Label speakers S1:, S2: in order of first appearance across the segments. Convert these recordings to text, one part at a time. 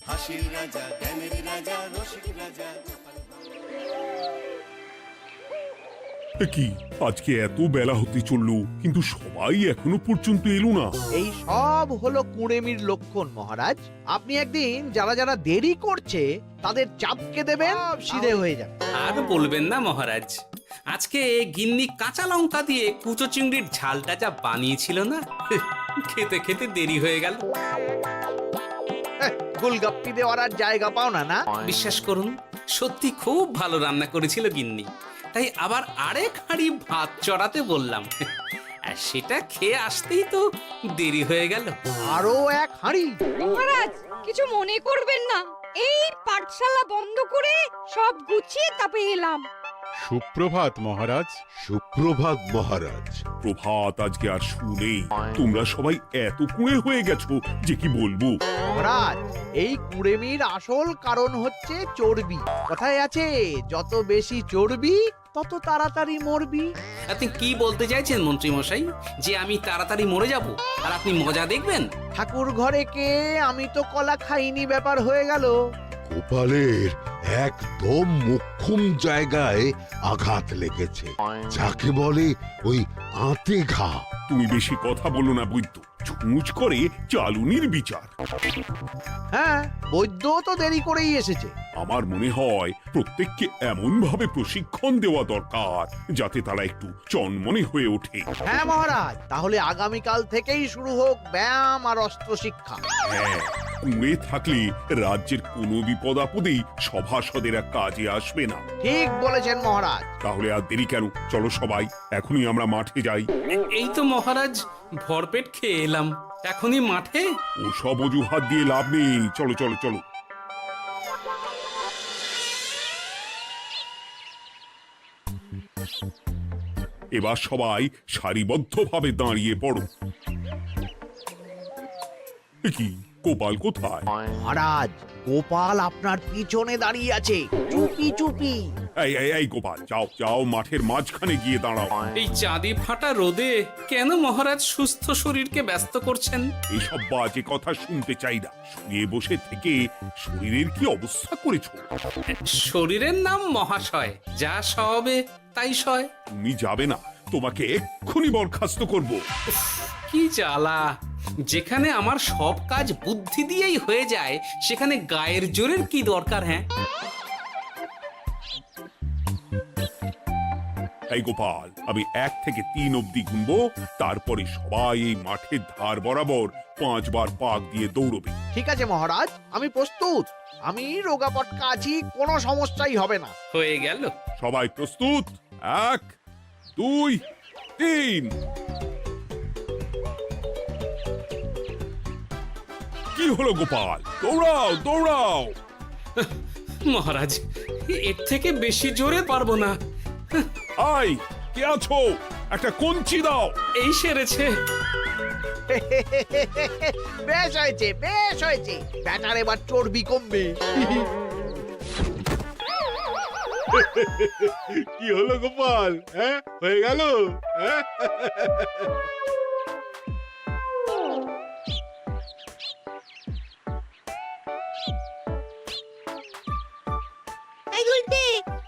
S1: হাসির রাজা, জ্ঞানের রাজা, রসিক রাজা।
S2: কি আজকে এত বেলা হতে চললো, কিন্তু সবাই এখনো পর্যন্ত এলো না।
S3: এই সব হলো কুঁড়েমির লক্ষণ মহারাজ। আপনি একদিন যারা যারা দেরি করছে তাদের চাপকে দেবেন, সিধে হয়ে যাবে।
S4: আর বলবেন না মহারাজ, আজকে গিন্নি কাঁচা লঙ্কা দিয়ে কুচো চিংড়ির ঝালটা যা বানিয়েছিল না, খেতে খেতে দেরি হয়ে গেল।
S3: গোলগাপ্পি দেওয়ার আর জায়গা পাও না না?
S4: বিশ্বাস করুন, সত্যি খুব ভালো রান্না করেছিল গিন্নি, তাই আবার আরেক হাঁড়ি ভাত চড়াতে বললাম। আর সেটা খেয়ে আসতেই তো দেরি হয়ে গেল।
S3: আরো এক হাঁড়ি?
S5: মহারাজ কিছু মনে করবেন না, এই পাঠশালা বন্ধ করে সব গুছিয়ে তাপে এলাম।
S6: সুপ্রভাত মহারাজ।
S7: সুপ্রভাত মহারাজ।
S2: প্রভাত আজকে আর শুনেই, তোমরা সবাই এত কুঁড়ে হয়ে গেছো যে কি বলবো।
S3: মহারাজ, এই কুঁড়েমির আসল কারণ হচ্ছে চর্বি। কথায় আছে, যত বেশি চর্বি তত তাড়াতাড়ি মরবি।
S4: আপনি কি বলতে চাইছেন মন্ত্রী মশাই, যে আমি তাড়াতাড়ি মরে যাব আর আপনি মজা দেখবেন?
S3: ঠাকুর ঘরে কে, আমি তো কলা খাইনি ব্যাপার হয়ে গেল।
S7: গোপালের একদম মোক্ষম জায়গায় আঘাত লেগেছে, যাকে বলে ওই আঁতে ঘা।
S2: তুমি বেশি কথা বলো না বৈদ্য, ছুঁচ করে চালুনির বিচার।
S3: হ্যাঁ, বৈদ্য তো দেরি করেই এসেছে।
S2: আমার মনে হয় প্রত্যেককে এমন ভাবে প্রশিক্ষণ দেওয়া দরকার যাতে তারা একটু চনমনে হয়ে ওঠে।
S3: হ্যাঁ মহারাজ, তাহলে আগামীকাল থেকেই শুরু হোক ব্যায়াম আর অস্ত্র শিক্ষা।
S2: হ্যাঁ, কুঁড়ে থাকলে রাজ্যের কোনো বিপদ আপদেই সভাসদেরা কাজে আসবে না।
S3: ঠিক বলেছেন মহারাজ।
S2: তাহলে আর দেরি কেন, চলো সবাই এখনই আমরা মাঠে যাই।
S4: এই তো মহারাজ ভরপেট খেয়ে এলাম, এখনই মাঠে?
S2: ওসব অজুহাত দিয়ে লাভ নেই, চলো চলো চলো। এবার সবাই সারিবদ্ধভাবে দাঁড়িয়ে পড়ো। কি গোপাল কোথায়?
S3: মহারাজ, গোপাল আপনার পিছনে দাঁড়িয়ে আছে, চুপি চুপি।
S2: এই এই এই গোপাল, যাও যাও, মাঠের মাঝখানে গিয়ে দাঁড়াও।
S4: এই চাঁদি ফাটা রোদে কেন মহারাজ সুস্থ শরীরকে ব্যস্ত করছেন?
S2: এইসব বাজে কথা শুনতে চাই না। শুয়ে বসে থেকে শরীরের কি অবস্থা করেছো?
S4: শরীরের নাম মহাশয়, যা সবে তাই সয়।
S2: তুমি যাবে না, তোমাকে এক্ষুনি বরখাস্ত করব।
S4: কি জ্বালা! যেখানে আমার সব কাজ বুদ্ধি দিয়েই হয়ে যায়, সেখানে গায়ের জোরের কি দরকার? হ্যাঁ,
S2: এই গোপাল, আমি 1 থেকে 3 অব্দি গুনবো, তারপরে সবাই এই মাঠের ধার বরাবর 5 বার পাক দিয়ে দৌড়বে।
S3: ঠিক আছে মহারাজ, আমি প্রস্তুত। আমি রোগা পটকা আছি, কোনো সমস্যাই হবে না।
S4: হয়ে গেল।
S2: সবাই প্রস্তুত? 1 2 3। কি হলো গোপাল, দৌড়াও দৌড়াও।
S4: মহারাজ, এর থেকে বেশি জোরে পারবো না।
S2: আই, কে আছো? একটা কঞ্চি দাও।
S4: এই সেরেছে।
S3: বেশ হয়েছে, বেশ হয়েছে। ব্যাটার এবার চর্বি কমবে।
S6: কি হলো গোপাল, হ্যাঁ হয়ে গেল? হ্যাঁ?
S8: এই গুলটে,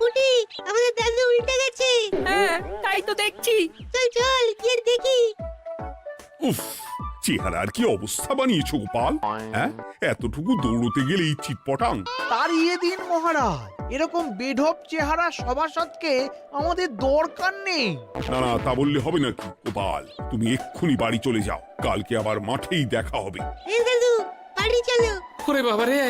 S8: উঠি, আমাদের দাদু উল্টে গেছে।
S5: হ্যাঁ, তাই তো দেখছি।
S8: চল চল গিয়ে দেখি।
S2: উফ, চেহারার কি অবস্থা বানিয়েছো গোপাল, হ্যাঁ? এতটুকু দৌড়তে গেলেই চিটপটাং।
S3: তাড়িয়ে দিন মহারাজ, এরকম বেঢপ চেহারা সভাসদকে আমাদের দরকার নেই।
S2: না না, তা বললে হবে নাকি গোপাল, তুমি এক্ষুনি বাড়ি চলে যাও, কালকে আবার মাঠেই দেখা হবে।
S8: এই দাদু, বাড়ি চলো।
S4: ওরে বাবারে!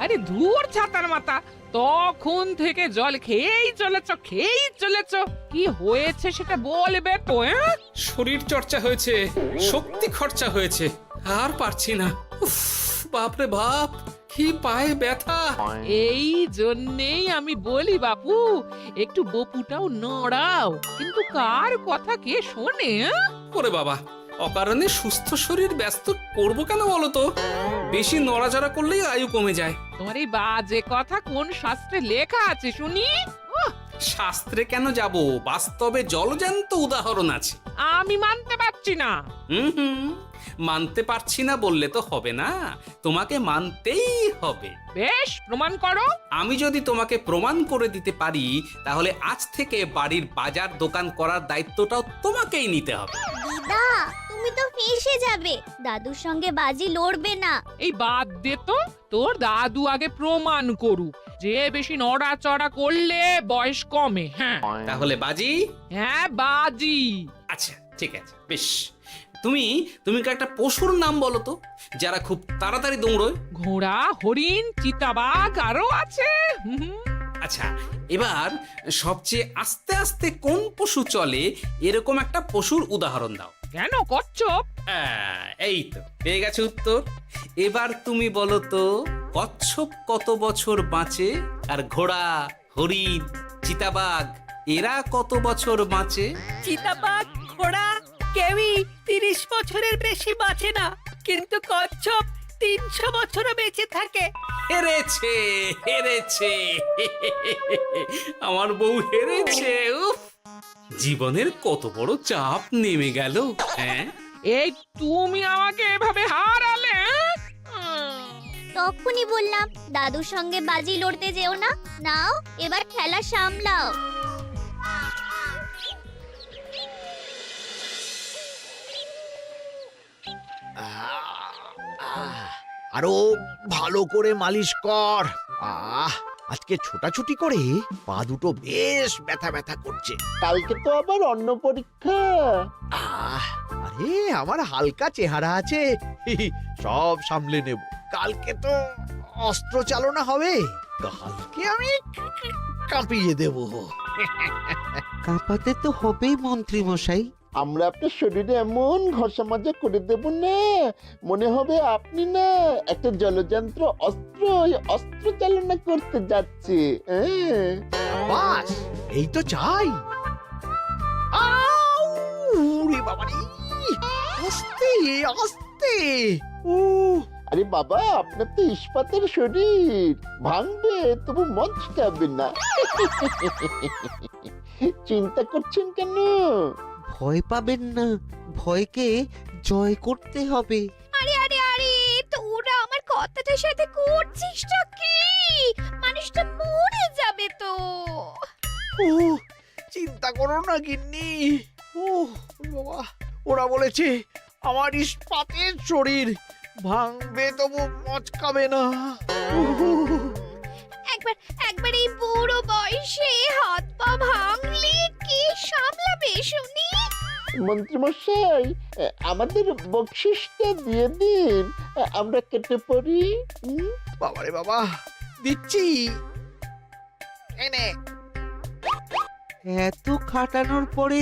S9: আরে ধুর ছাতার মাথা, তখন থেকে জল খেয়েই চলেছ। কি হয়েছে সেটা বলবে তো?
S4: শরীর চর্চা হয়েছে, শক্তি খরচা হয়েছে, আর পারছি না। উফ, বাপরে বাপ, কি পায়ে ব্যথা!
S9: এই জন্যেই আমি বলি বাপু, একটু বপুটাও নড়াও, কিন্তু কার কথা কে শোনে?
S4: ওরে বাবা, অকারণে সুস্থ শরীর ব্যস্ত করবো কেন বলো তো? বেশি নড়াচড়া করলেই আয়ু কমে যায়।
S9: তোমার এই বাজে কথা কোন শাস্ত্রে লেখা আছে শুনি?
S4: শাস্ত্রে কেন যাব, বাস্তবে জলজ্যান্ত উদাহরণ আছে।
S9: আমি মানতে পারছি না।
S4: হুম, মানতে পারছি না বললে তো হবে না, তোমাকে মানতেই হবে।
S9: বেশ, প্রমাণ করো।
S4: আমি যদি তোমাকে প্রমাণ করে দিতে পারি, তাহলে আজ থেকে বাড়ির বাজার দোকান করার দায়িত্বটাও তোমাকেই নিতে হবে।
S8: দিদা তুমি তো ফেঁসে যাবে, দাদুর সঙ্গে বাজি লড়বে না।
S9: এই বাদ দে তো, তোর দাদু আগে প্রমাণ করুক যে বেশি নড়াচড়া করলে বয়স কমে। হ্যাঁ
S4: তাহলে বাজি?
S9: হ্যাঁ বাজি।
S4: আচ্ছা ঠিক আছে, বেশ। তুমি একটা পশুর নাম বলো তো, যারা খুব তাড়াতাড়ি দৌড়য়।
S9: ঘোড়া, হরিণ, চিতাবাঘ আরো আছে।
S4: আচ্ছা, এবার সবচেয়ে আস্তে আস্তে কোন পশু চলে, এরকম একটা পশুর উদাহরণ দাও।
S9: কেন কচ্ছপ?
S4: এই তো পেয়ে গেছে উত্তর। এবার তুমি বলো তো, কচ্ছপ কত বছর বাঁচে, আর ঘোড়া, হরিণ, চিতাবাঘ এরা কত বছর বাঁচে?
S10: চিতাবাঘ, ঘোড়া কেউই 30 বছরের বেশি বাঁচে না, কিন্তু কচ্ছপ 300 বছরও বেঁচে থাকে।
S4: হেরেছে, হেরেছে, আমার বউ হেরেছে। উফ, জীবনের কত বড় চাপ নেমে গেল। হ্যাঁ,
S9: এই তুমি আমাকে এভাবে হারালে?
S8: তখনই বললাম দাদুর সঙ্গে বাজি লড়তে যেও না। নাও এবার খেলা সামলাও।
S3: আরো ভালো করে মালিশ কর। আজকে ছোটাছুটি করে পা দুটো বেশ ব্যথা ব্যথা করছে।
S6: কালকে তো আবার অন্য পরীক্ষা।
S3: আরে আমার হালকা চেহারা আছে, সব সামলে নেব। কালকে তো অস্ত্র চালনা হবে, কালকে আমি কাঁপিয়ে দেব।
S11: কাঁপাতে তো হবেই মন্ত্রী মশাই।
S6: আমরা আপনার শরীরে এমন ঘষা মাজা করে দেব না, মনে হবে আপনি না একটা জলযন্ত্র অস্ত্র, অস্ত্র চালনা করতে যাচ্ছে।
S3: বাস এই তো চাই। ওরে বাবারে, আস্তে আস্তে।
S6: আরে বাবা, আপনার তো ইস্পাতের শরীর, ভাঙবে তবু মচকাবে না। চিন্তা করছেন কেন?
S11: ভয় পাবেন না, ভয়কে জয় করতে হবে।
S8: আরে আরে আরে, তোরা আমার কথাটার সাথে করছিসটা কি? মানুষটা মরে যাবে তো।
S3: চিন্তা করো না গিন্নি। বাবা, ওরা বলেছে আমার ইস্পাতের শরীর, ভাঙবে তবু মচকাবে না।
S8: একবার এই বুড়ো বয়সে হাত পা ভাঙলে কি সামলাবে শুনি?
S6: মন্ত্রী মশাই, আমাদের বকশিসটা দিয়ে দিন, আমরা কেটে পড়ি।
S3: বাবারে বাবা, দিচ্ছি। এনে
S11: এত খাটানোর পরে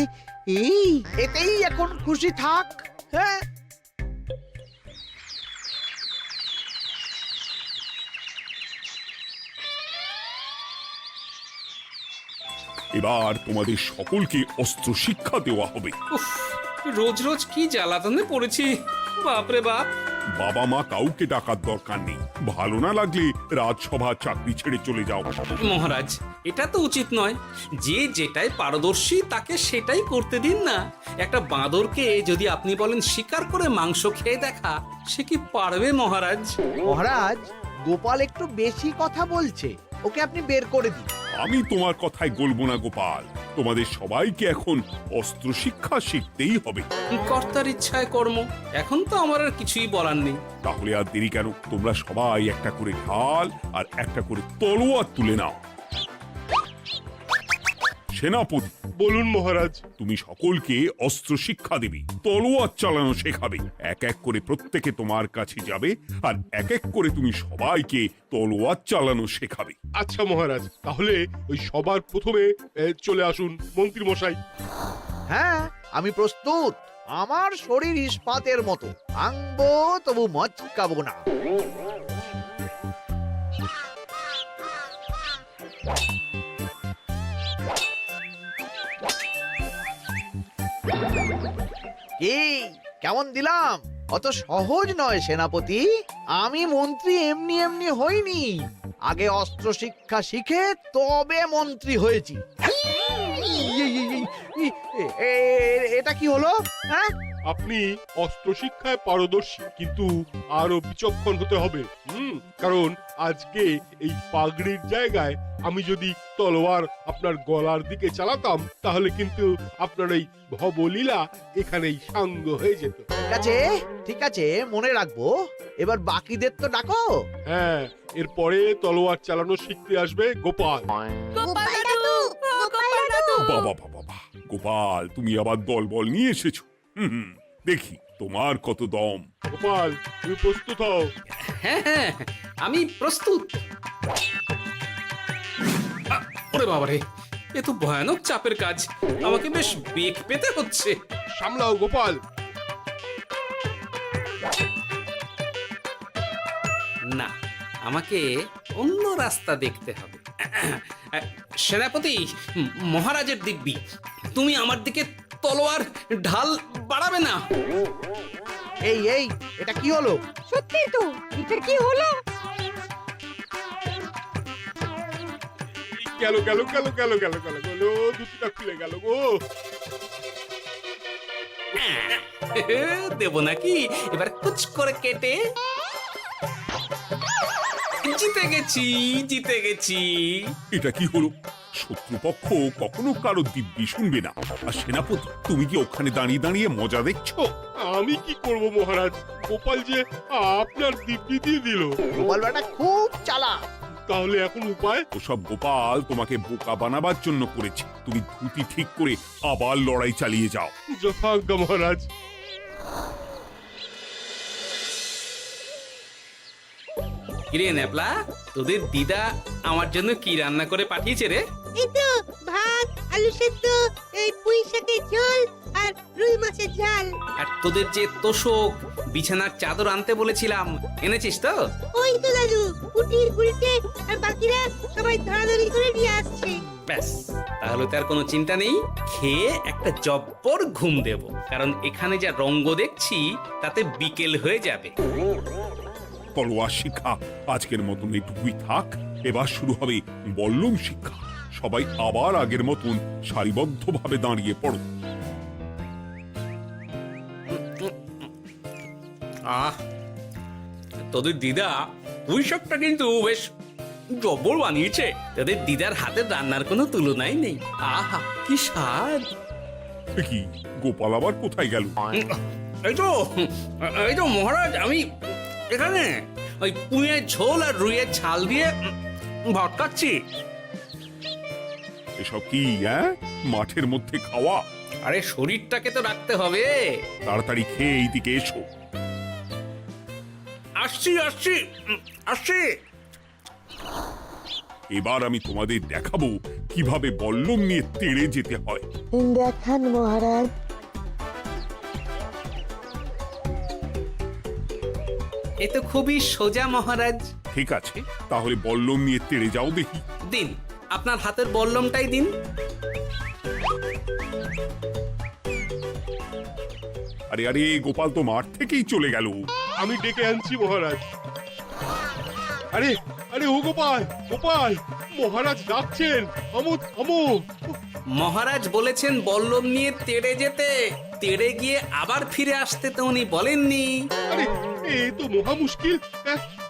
S3: এতেই এখন খুশি থাক। হ্যাঁ,
S2: এবার তোমাদের সকলকে অস্ত্র শিক্ষা দেওয়া হবে।
S4: উফ, রোজ রোজ কি জ্বালাতনে পড়েছি, বাপরে বাপ।
S2: বাবা মা কাউকে ডাকার দরকার নেই, ভালো না লাগলে রাজসভা চাকরি ছেড়ে চলে যাও।
S4: মহারাজ, এটা তো উচিত নয়। যে যেটাই পারদর্শী তাকে সেটাই করতে দিন না। একটা বাঁদরকে যদি আপনি বলেন শিকার করে মাংস খেয়ে দেখা, সে কি পারবে মহারাজ?
S3: মহারাজ, গোপাল একটু বেশি কথা বলছে, ওকে আপনি বের করে দিন।
S2: আমি তোমার কথায় গলবো না গোপাল, তোমাদের সবাইকে এখন অস্ত্র শিক্ষা শিখতেই হবে।
S4: কর্তার ইচ্ছায় কর্ম, এখন তো আমার আর কিছুই বলার নেই।
S2: তাহলে আর দেরি কেন, তোমরা সবাই একটা করে ঢাল আর একটা করে তলোয়ার তুলে নাও। সেনাপতি,
S6: বলুন মহারাজ।
S2: তুমি সকলকে অস্ত্র শিক্ষা দেবে, তলোয়ার চালানো শেখাবে। এক এক করে প্রত্যেকে তোমার কাছে যাবে আর এক এক করে তুমি সবাইকে তলোয়ার চালানো শেখাবে।
S6: আচ্ছা মহারাজ, তাহলে ওই সবার প্রথমে চলে আসুন মন্ত্রী মশাই।
S3: হ্যাঁ, আমি প্রস্তুত। আমার শরীর ইস্পাতের মতো, ভাঙবো তবু মচকাবো না। কি কেমন দিলাম? অত সহজ নয় সেনাপতি। আমি মন্ত্রী এমনি এমনি হইনি, আগে অস্ত্র শিক্ষা শিখে তবে মন্ত্রী হয়েছি। এটা কি হলো? হ্যাঁ,
S12: আপনি অস্ত্র শিক্ষায় পারদর্শী, কিন্তু আরো বিচক্ষণ হতে হবে। কারণ আজকে এই পাগড়ির জায়গায় আমি যদি তলোয়ার আপনার গলার দিকে চালাতাম, তাহলে কিন্তু আপনার এই ভবলীলা এখানেই সাঙ্গ হয়ে যেত।
S3: ঠিক আছে ঠিক আছে, মনে রাখবো। এবার বাকিদের তো ডাকো।
S12: হ্যাঁ, এরপরে তলোয়ার চালানো শিখতে আসবে গোপাল।
S10: গোপাল দাদু, ও গোপাল দাদু।
S2: বাবা বাবা বাবা, গোপাল তুমি আবার দলবল নিয়ে এসেছো। দেখি তোমার কত দম।
S12: গোপাল, তুমি প্রস্তুত হও।
S4: হ্যাঁ হ্যাঁ, আমি প্রস্তুত। ওরে বাবারে, এ তো ভয়ানক চাপের কাজ। আমাকে বেশ বেগ পেতে হচ্ছে।
S12: সামলাও গোপাল।
S4: না, আমাকে অন্য রাস্তা দেখতে হবে। সেনাপতি মহারাজের দিব্যি, তুমি আমার দিকে তলোয়ার ঢাল বাড়াবে না।
S3: এই এই, এটা কি হলো?
S5: সত্যি তো, এটা কি হলো?
S12: গেল গেল গেল গেল গেল গেল গেল, দুটিটা খুলে গেল গো।
S4: দেব নাকি এবার কুচ করে কেটে? জিতে গেছি, জিতে গেছি।
S2: এটা কি হলো? শত্রুপক্ষ কখনো কারো দিব্যি শুনবে না। আর সেনাপতি, তুমি কি ওখানে দাঁড়িয়ে দাঁড়িয়ে মজা দেখছো?
S12: আমি কি করব মহারাজ, গোপাল যে আপনার দিব্যি দিয়ে দিল।
S3: গোপাল বেটা খুব চালাক।
S12: তাহলে এখন উপায়?
S2: ওসব গোপাল তোমাকে বোকা বানাবার জন্য করেছে। তুমি ধুতি ঠিক করে আবার লড়াই চালিয়ে যাও।
S12: যথাজ্ঞা মহারাজ।
S4: কিরে ন্যাপলা, তোদের দিদা আমার জন্য কি রান্না করে পাঠিয়েছে রে?
S8: এই তো ভাত, আলু সেদ্ধ, এই পুঁই শাকের ঝোল আর রুই মাছের ঝাল।
S4: আর তোদের যে তোষক, বিছানার চাদর আনতে বলেছিলাম, এনেছিস তো?
S8: ওই তো দাদু, কুটির গুড়িতে আর বাকিরা সবাই ধরাধরি করে নিয়ে আসছে।
S4: ব্যাস, তাহলে তার কোনো চিন্তা নেই। খেয়ে একটা জব্বর ঘুম দেব, কারণ এখানে যা রঙ্গ দেখছি তাতে বিকেল হয়ে যাবে।
S2: তলোয়ার শিক্ষা আজকের মতন এটুকুই থাক। এবার শুরু হবে বল্লম শিক্ষা। সবাই আবার আগের মতন সারিবদ্ধভাবে দাঁড়িয়ে পড়ো।
S4: আহ, তোদের দিদা পুঁই শাকটা কিন্তু বেশ জব্বর বানিয়েছে। তোদের দিদার হাতের রান্নার কোনো তুলনাই নেই। আহা, কি স্বাদ!
S2: কি গোপাল আবার কোথায় গেল?
S4: এই তো মহারাজ, আমি এখানে ওই পুঁইয়ের ঝোল আর রুইয়ের ঝাল দিয়ে ভাত খাচ্ছি।
S2: এসব কি মাঠের মধ্যে খাওয়া?
S4: আরে শরীরটাকে তো রাখতে হবে।
S2: তাড়াতাড়ি খেয়ে এইদিকে এসো।
S4: আসছি আসছি আসছি।
S2: এবার আমি তোমাদের দেখাবো কিভাবে বল্লম নিয়ে তেড়ে যেতে হয়।
S8: দেখান মহারাজ।
S4: এ তো খুবই সোজা মহারাজ।
S2: ঠিক আছে, তাহলে বল্লম নিয়ে তেড়ে যাও দেখি।
S4: দিন, আপনার হাতের বল্লমটাই দিন।
S2: আরে আরে, গোপাল তো মাঠ থেকেই চলে গেল।
S12: আমি ডেকে আনছি মহারাজ। আরে আরে, ও গোপাল, গোপাল, মহারাজ ডাকছেন, থামো থামো।
S4: মহারাজ বলেছেন বল্লম নিয়ে তেড়ে যেতে। তেড়ে গিয়ে আবার ফিরে আসতে তো উনি বলেননি।
S12: আরে, এ তো মহা মুশকিল।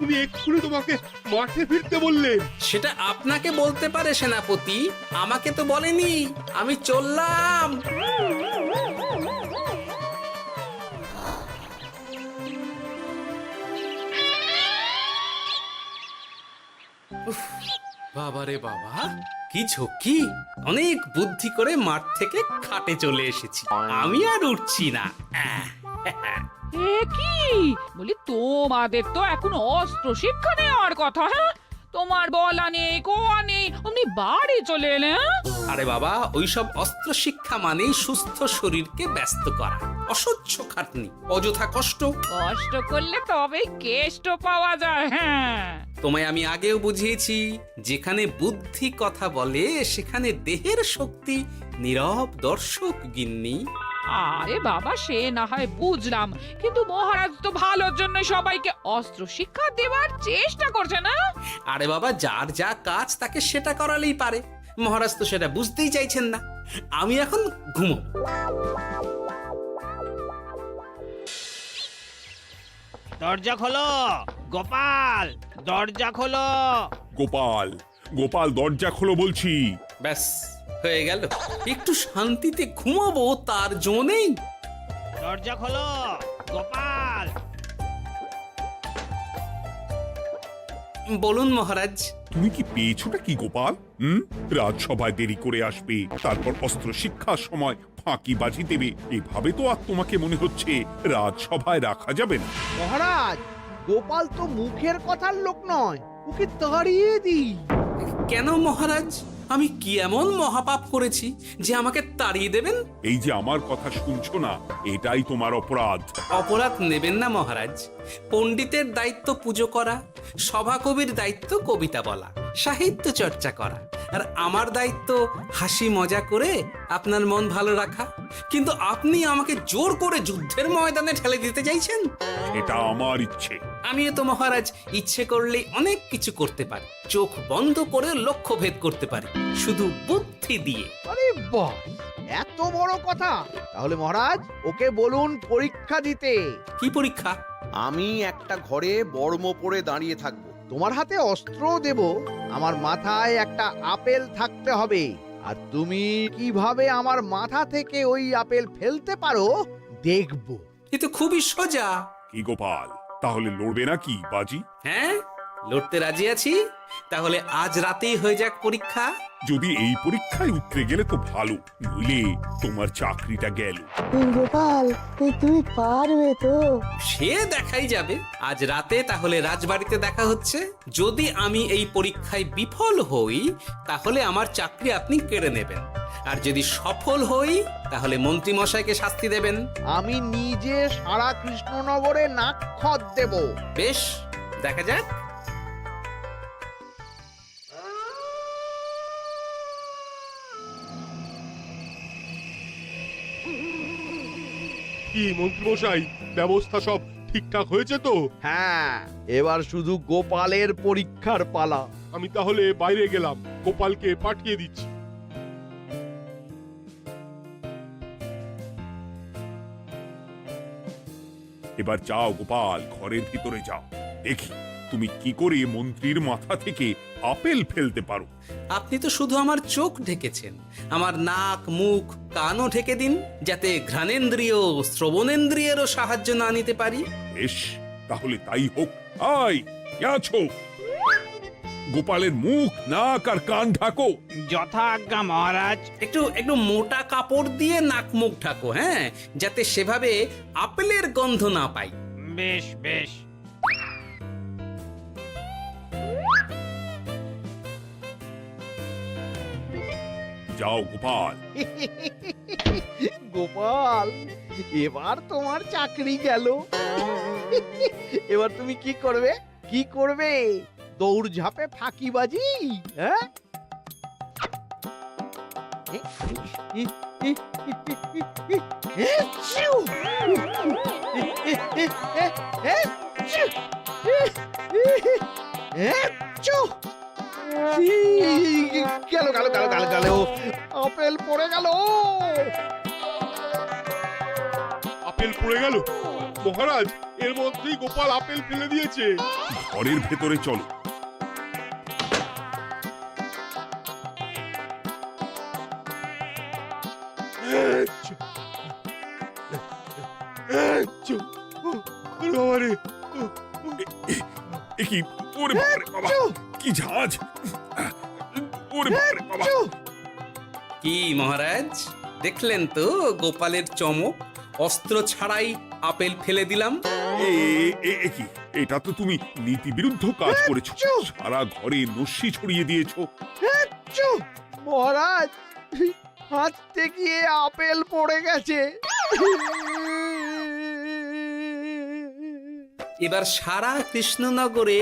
S12: উনি এক্ষুনি তোমাকে মাঠে ফিরতে বললেন।
S4: সেটা আপনাকে বলতে পারে সেনাপতি, আমাকে তো বলেনি। আমি চললাম। বাবারে বাবা, কি ঝক্কি! অনেক বুদ্ধি করে মাঠ থেকে খাটে চলে এসেছি। আমি আর উঠছি না।
S9: এ কি বলি, তোমাদের তো এখন অস্ত্র শিক্ষা নেওয়ার কথা। হ্যাঁ, তোমার বলা নেই, কোয়া নেই, অমনি বাড়ি চলে এলে।
S4: আরে বাবা, ওইসব অস্ত্র শিক্ষা মানেই সুস্থ শরীরকে ব্যস্ত করা, অসহ্য খাটনি, অযথা কষ্ট।
S9: কষ্ট করলে তবেই কেষ্ট পাওয়া যায়। হ্যাঁ,
S4: তোমায় আমি আগেও বুঝিয়েছি, যেখানে বুদ্ধি কথা বলে সেখানে দেহের শক্তি নীরব দর্শক গিন্নি।
S9: আরে বাবা, সে না হয় বুঝলাম, কিন্তু মহারাজ তো ভালোর জন্য সবাইকে অস্ত্র শিক্ষা দেওয়ার চেষ্টা করছে না?
S4: আরে বাবা, যার যা কাজ তাকে সেটা করালেই পারে। মহারাজ তো সেটা বুঝতেই চাইছেন না। আমি এখন ঘুমো।
S10: দরজা খোলো গোপাল, দরজা খোলো।
S2: গোপাল, গোপাল দরজা খোলো বলছি।
S4: ব্যাস হয়ে গেল। একটু শান্তিতে ঘুমাবো তার জো নেই।
S10: দরজা খোলো গোপাল।
S4: বলুন মহারাজ।
S2: তুমি কি পেয়েছোটা কি গোপাল? রাজসভায় দেরি করে আসবে, তারপর অস্ত্র শিক্ষার সময় ফাঁকিবাজি দেবে, এভাবে তো আর তোমাকে মনে হচ্ছে রাজসভায় রাখা যাবে না।
S3: মহারাজ, গোপাল তো মুখের কথার লোক নয়, ওকে তাড়িয়ে দিই।
S4: কেন মহারাজ? আমি কি এমন মহাপাপ করেছি যে আমাকে তাড়িয়ে দেবেন?
S2: এই যে আমার কথা শুনছো না, এটাই তোমার অপরাধ।
S4: অপরাধ নেবেন না মহারাজ। পণ্ডিতের দায়িত্ব পুজো করা, সভাকবির দায়িত্ব কবিতা বলা, সাহিত্য চর্চা করা, আর আমার দায়িত্ব হাসি মজা করে আপনার মন ভালো রাখা। কিন্তু আপনি আমাকে জোর করে যুদ্ধের ময়দানে ঠেলে দিতে চাইছেন।
S2: এটা আমার ইচ্ছে।
S4: আমিও তো মহারাজ ইচ্ছে করলেই অনেক কিছু করতে পারি। চোখ বন্ধ করে লক্ষ্য ভেদ করতে পারি, শুধু বুদ্ধি দিয়ে।
S3: আরে বাহ, এত বড় কথা! তাহলে মহারাজ, ওকে বলুন পরীক্ষা দিতে।
S4: কি পরীক্ষা?
S13: আমি একটা ঘরে বর্ম পরে দাঁড়িয়ে থাকবো।
S3: তোমার হাতে অস্ত্র দেব, আমার মাথায় একটা আপেল থাকতে হবে, আর তুমি কিভাবে আমার মাথা থেকে ওই আপেল ফেলতে পারো দেখব।
S4: এ তো খুবই সোজা।
S2: কি গোপাল, তাহলে লড়বে নাকি বাজি?
S4: হ্যাঁ, লড়তে রাজি আছি। তাহলে আজ রাতেই হয়ে যাক পরীক্ষা।
S2: যদি এই পরীক্ষায় উতরে গেলে তো ভালো, নইলে তোমার চাকরিটা গেল।
S11: গোপাল, তুমি পারবে তো?
S4: সে দেখাই যাবে। আজ রাতে তাহলে রাজবাড়িতে দেখা হচ্ছে। যদি আমি এই পরীক্ষায় বিফল হই, তাহলে আমার চাকরি আপনি কেড়ে নেবেন। আর যদি সফল হই, তাহলে মন্ত্রী মশাইকে শাস্তি দেবেন।
S3: আমি নিজে সারা কৃষ্ণনগরে নাক্ষত দেব।
S4: বেশ, দেখা যাক।
S12: কি মন্ত্রীমশাই, ব্যবস্থা সব ঠিকঠাক হয়েছে তো?
S3: হ্যাঁ, এবার শুধু গোপালের পরীক্ষার পালা।
S12: আমি তাহলে বাইরে গেলাম, গোপালকে পাঠিয়ে দিচ্ছি।
S2: এবার যাও গোপাল, ঘরের ভিতরে যাও, দেখি তুমি কি করে মন্ত্রীর মাথা থেকে আপেল ফেলতে পারো।
S4: আপনি তো শুধু আমার চোখ ঢেকেছেন, আমার নাক, মুখ, কানও ঢেকে দিন, যাতে ঘ্রাণেন্দ্রিয়, শ্রবণেন্দ্রিয়েরও সাহায্য না নিতে পারি।
S2: বেশ, তাহলে তাই হোক। আয়, কে আছো? গোপালের মুখ, নাক আর কান ঢাকো।
S10: যথা আজ্ঞা মহারাজ।
S4: একটু একটু মোটা কাপড় দিয়ে নাক মুখ ঢাকো, হ্যাঁ, যাতে সেভাবে আপেলের গন্ধ না পাই।
S10: বেশ বেশ।
S2: যাও গোপাল।
S3: গোপাল, এবার তোমার চাকরি গেল। এবার তুমি কি করবে? কি করবে? দৌড় ঝাঁপে ফাঁকিবাজি? হ্যাঁ? গেল গেল গেল গেল গেল, আপেল পড়ে গেল।
S12: আপেল পড়ে গেল? মহারাজ, এর মধ্যেই গোপাল আপেল ফেলে দিয়েছে।
S2: ঘরের ভেতরে চলো। কি ওরে বাবারে বাবা, কি ঝাঁজ! ওরে বাবারে বাবা।
S4: কি মহারাজ, দেখলেন তো গোপালের চমক? অস্ত্র ছাড়াই আপেল ফেলে দিলাম।
S2: কি, এটা তো তুমি নীতি বিরুদ্ধ কাজ করেছো। সারা ঘরে নস্যি ছড়িয়ে দিয়েছো।
S3: মহারাজ, হাত থেকে আপেল পড়ে গেছে।
S4: এবার সারা কৃষ্ণনগরে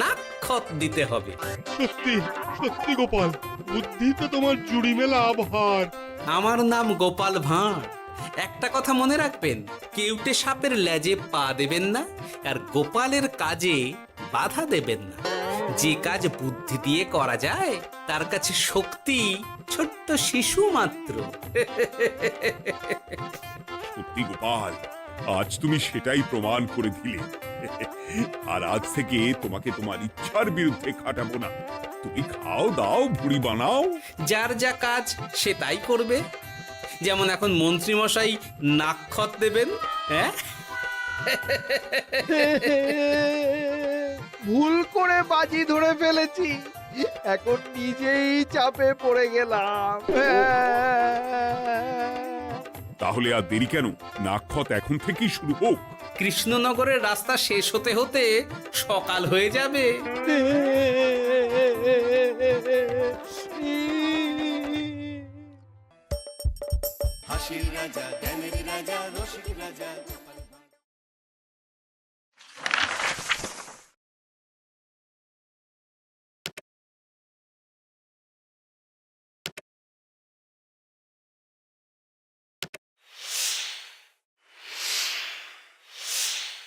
S4: নাক্ষত দিতে হবে।
S12: সত্যি সত্যি গোপাল, বুদ্ধিতে তোমার জুড়ি মেলা ভার।
S4: আমার নাম গোপাল ভাঁড়, একটা কথা মনে রাখবেন, কেউটে সাপের লেজে পা দেবেন না, আর গোপালের কাজে বাধা দেবেন না। যে কাজ বুদ্ধি দিয়ে করা যায় তার কাছে শক্তি ছোট্ট শিশু মাত্র।
S2: সত্যি গোপাল, আজ তুমি সেটাই প্রমাণ করে দিলে। আর আজ থেকে তোমাকে তোমার ইচ্ছার বিরুদ্ধে খাটাবো না। তুমি খাও দাও, ভুড়ি বানাও।
S4: যার যা কাজ সে তাই করবে। যেমন এখন মন্ত্রী মশাই নাক্ষত দেবেন, হ্যাঁ?
S3: ভুল করে বাজি ধরে ফেলেছি, এখন নিজেই চাপে পড়ে গেলাম।
S2: তাহলে আর দেরি কেন? নাক্ষত এখন থেকেই শুরু হোক।
S4: কৃষ্ণনগরের রাস্তা শেষ হতে হতে সকাল হয়ে যাবে।
S1: হাসির রাজা জ্ঞানের রাজা রসিক রাজা